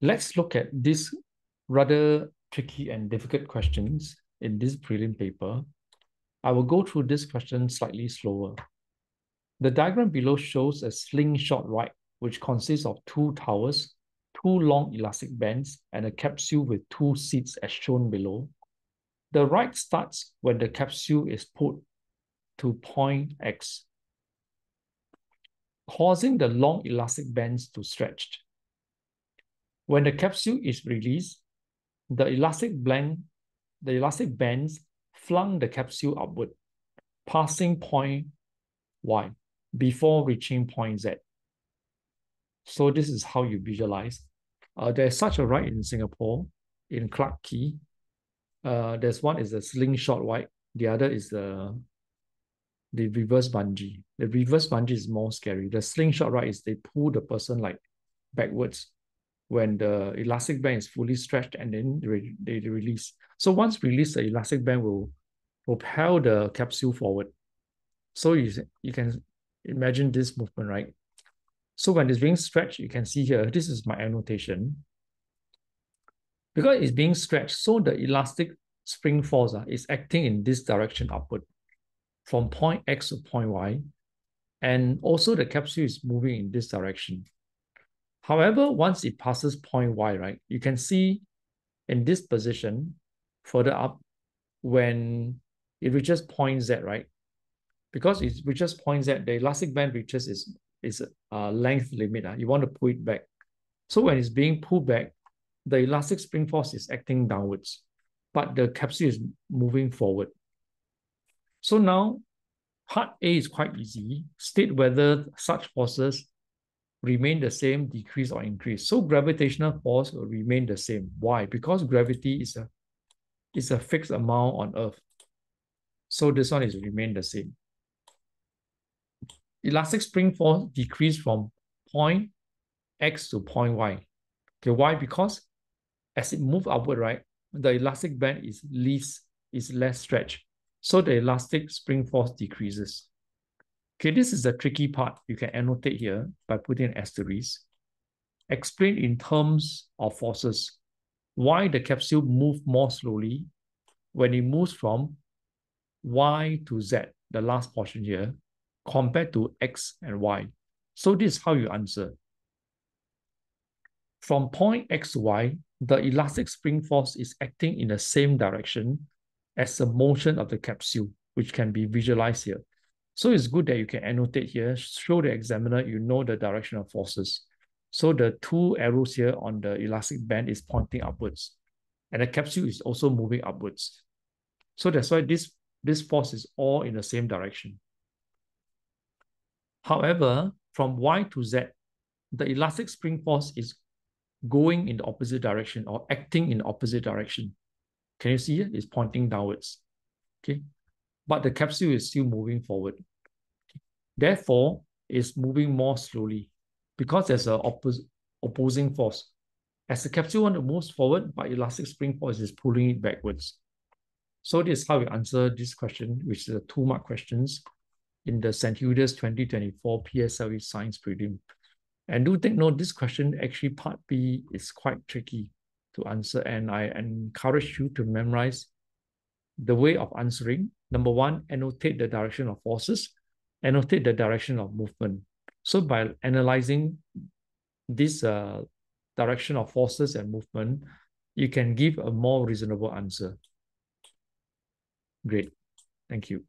Let's look at these rather tricky and difficult questions in this prelim paper. I will go through this question slightly slower. The diagram below shows a slingshot ride, which consists of two towers, two long elastic bands, and a capsule with two seats as shown below. The ride starts when the capsule is put to point X, causing the long elastic bands to stretch. When the capsule is released, the elastic bands flung the capsule upward, passing point Y before reaching point Z. So this is how you visualize. There's such a ride in Singapore, in Clarke Quay. There's one is a slingshot ride. The other is the reverse bungee. The reverse bungee is more scary. The slingshot ride is they pull the person like backwards when the elastic band is fully stretched and then they release. So once released, the elastic band will propel the capsule forward. So you can imagine this movement, right? So when it's being stretched, you can see here, this is my annotation. Because it's being stretched, so the elastic spring force is acting in this direction upward from point X to point Y. And also the capsule is moving in this direction. However, once it passes point Y, right, you can see in this position further up when it reaches point Z, right? Because it reaches point Z, the elastic band reaches its length limit. You want to pull it back. So when it's being pulled back, the elastic spring force is acting downwards, but the capsule is moving forward. So now, part A is quite easy. State whether such forces remain the same, decrease, or increase. So gravitational force will remain the same. Why? Because gravity is a fixed amount on Earth. So this one is remain the same. Elastic spring force decrease from point X to point Y. Okay, why? Because as it moves upward, right, the elastic band is less stretched. So the elastic spring force decreases. Okay, this is the tricky part. You can annotate here by putting an asterisk. Explain in terms of forces why the capsule moves more slowly when it moves from Y to Z, the last portion here, compared to X and Y. So this is how you answer. From point X to Y, the elastic spring force is acting in the same direction as the motion of the capsule, which can be visualized here. So it's good that you can annotate here, show the examiner you know the direction of forces. So the two arrows here on the elastic band is pointing upwards, and the capsule is also moving upwards. So that's why this force is all in the same direction. However, from Y to Z, the elastic spring force is going in the opposite direction or acting in the opposite direction. Can you see it? It's pointing downwards. Okay, but the capsule is still moving forward. Therefore, it's moving more slowly because there's an opposing force. As the capsule moves forward, but elastic spring force is pulling it backwards. So this is how we answer this question, which is a 2-mark questions in the St. Hildas 2024 PSLE Science Prelim. And do take note, this question, actually part B, is quite tricky to answer, and I encourage you to memorize the way of answering. Number 1, annotate the direction of forces, annotate the direction of movement. So by analyzing this direction of forces and movement, you can give a more reasonable answer. Great. Thank you.